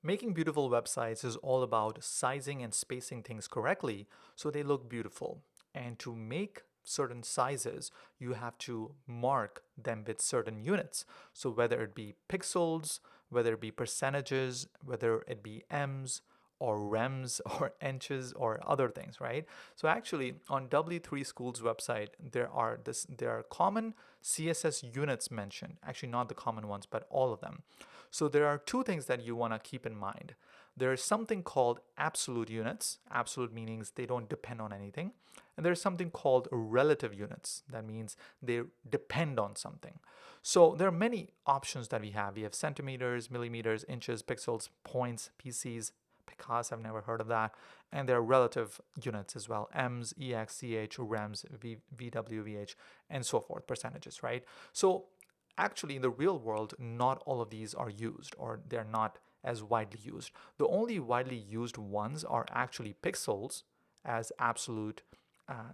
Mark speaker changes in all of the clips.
Speaker 1: Making beautiful websites is all about sizing and spacing things correctly so they look beautiful. And to make certain sizes, you have to mark them with certain units. So whether it be pixels, whether it be percentages, whether it be ems or rems or inches or other things, right? So actually on W3 School's website, there are common CSS units mentioned. Actually not the common ones, but all of them. So there are two things that you want to keep in mind. There is something called absolute units. Absolute means they don't depend on anything. And there's something called relative units. That means they depend on something. So there are many options that we have. We have centimeters, millimeters, inches, pixels, points, PCs, because I've never heard of that. And there are relative units as well. Ems, EX, CH, Rems, VW, VH, and so forth, percentages, right? So actually, in the real world, not all of these are used, or they're not as widely used. The only widely used ones are actually pixels as absolute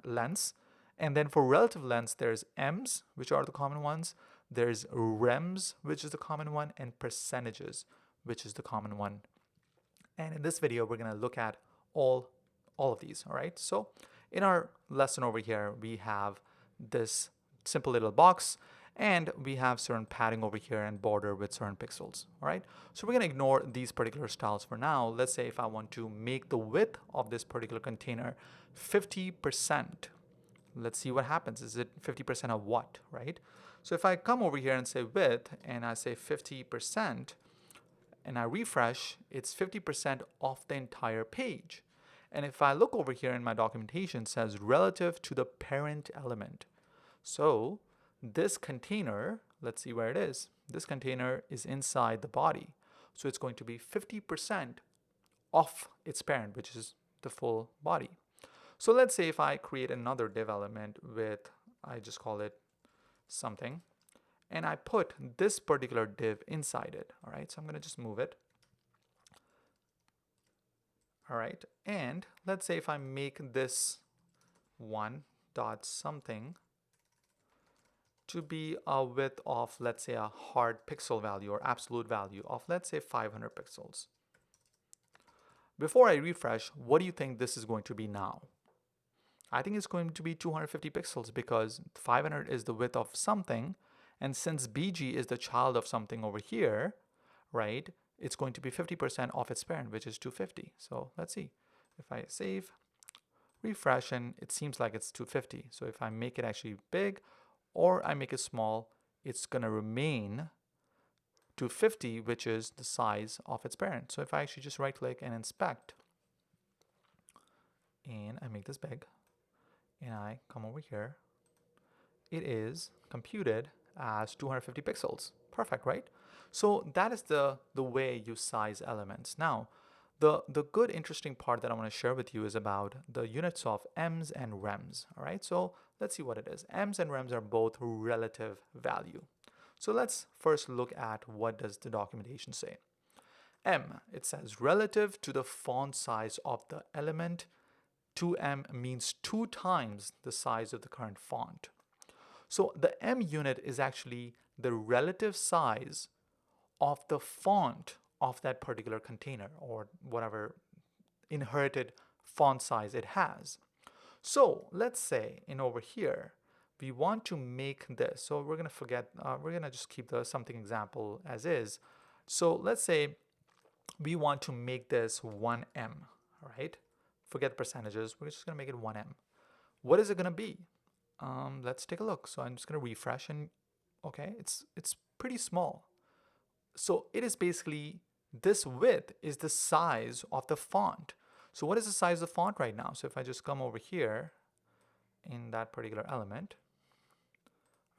Speaker 1: lengths. And then for relative lengths, there's ems, which are the common ones. There's rems, which is the common one, and percentages, which is the common one. And in this video, we're going to look at all of these, all right? So in our lesson over here, we have this simple little box, and we have certain padding over here and border with certain pixels, all right? So we're going to ignore these particular styles for now. Let's say if I want to make the width of this particular container 50%, let's see what happens. Is it 50% of what, right? So if I come over here and say width, and I say 50%, and I refresh, it's 50% off the entire page. And if I look over here in my documentation, it says relative to the parent element. So this container, let's see where it is. This container is inside the body. So it's going to be 50% off its parent, which is the full body. So let's say if I create another div element with, I just call it something, and I put this particular div inside it. All right, so I'm going to just move it. All right, and let's say if I make this one dot something to be a width of, let's say, a hard pixel value or absolute value of, let's say, 500 pixels. Before I refresh, what do you think this is going to be now? I think it's going to be 250 pixels because 500 is the width of something. And since BG is the child of something over here, right, it's going to be 50% off its parent, which is 250. So let's see. If I save, refresh, and it seems like it's 250. So if I make it actually big or I make it small, it's going to remain 250, which is the size of its parent. So if I actually just right click and inspect, and I make this big, and I come over here, it is computed as 250 pixels. Perfect, right? So that is the way you size elements. Now, the good interesting part that I want to share with you is about the units of ems and rems. All right, so let's see what it is. Ems and rems are both relative value. So let's first look at what does the documentation say. M, it says relative to the font size of the element. 2M means 2 times the size of the current font. So the M unit is actually the relative size of the font of that particular container or whatever inherited font size it has. So let's say in over here, we want to make this. So we're going to forget, we're going to just keep the something example as is. So let's say we want to make this 1M, all right? Forget the percentages. We're just going to make it 1M. What is it going to be? Let's take a look. So I'm just going to refresh, and okay, it's pretty small. So it is basically, this width is the size of the font. So what is the size of the font right now? So if I just come over here in that particular element,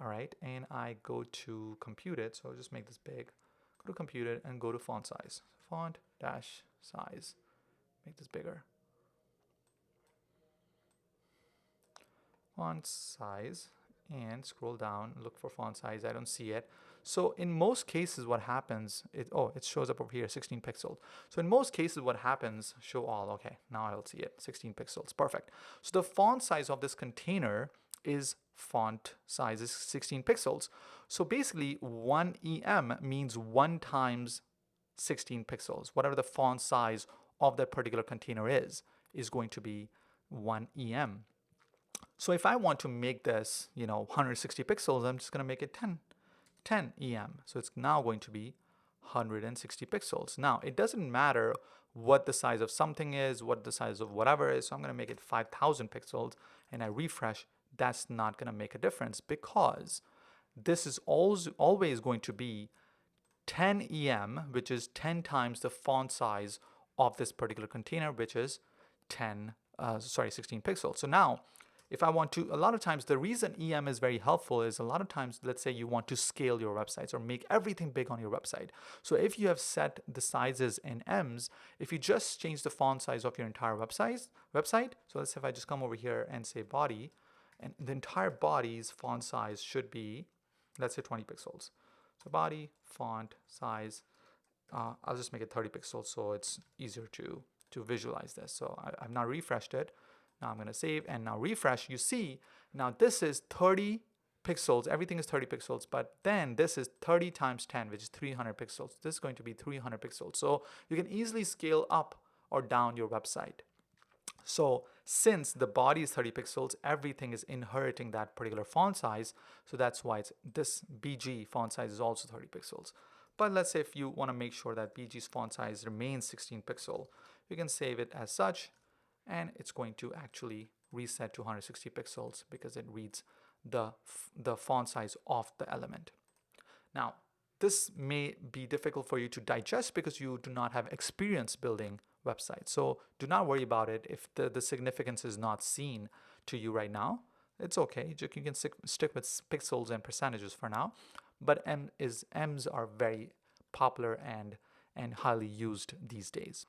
Speaker 1: all right, and I go to compute it. So I'll just make this big. Go to compute it and go to font size. Font dash size. Make this bigger. Font size, and scroll down, look for font size. I don't see it. So in most cases what happens, it shows up over here, 16 pixels. So in most cases what happens, show all, okay, now I'll see it, 16 pixels, perfect. So the font size of this container is font size is 16 pixels. So basically 1 EM means 1 times 16 pixels. Whatever the font size of that particular container is going to be 1 EM. So if I want to make this, 160 pixels, I'm just going to make it 10 EM. So it's now going to be 160 pixels. Now, it doesn't matter what the size of something is, what the size of whatever is. So I'm going to make it 5,000 pixels and I refresh. That's not going to make a difference because this is always going to be 10 EM, which is 10 times the font size of this particular container, which is 16 pixels. So now, if I want to, a lot of times the reason EM is very helpful is a lot of times, let's say you want to scale your websites or make everything big on your website. So if you have set the sizes in Ms, if you just change the font size of your entire website, so let's say if I just come over here and say body, and the entire body's font size should be, let's say 20 pixels. So body, font, size, I'll just make it 30 pixels so it's easier to visualize this. So I've now refreshed it. Now I'm going to save and now refresh. You see, now this is 30 pixels. Everything is 30 pixels, but then this is 30 times 10, which is 300 pixels. This is going to be 300 pixels. So you can easily scale up or down your website. So since the body is 30 pixels, everything is inheriting that particular font size. So that's why this BG font size is also 30 pixels. But let's say if you want to make sure that BG's font size remains 16 pixel, you can save it as such, and it's going to actually reset to 160 pixels because it reads the font size of the element. Now, this may be difficult for you to digest because you do not have experience building websites. So do not worry about it if the significance is not seen to you right now. It's okay. You can stick with pixels and percentages for now. But Ms are very popular and highly used these days.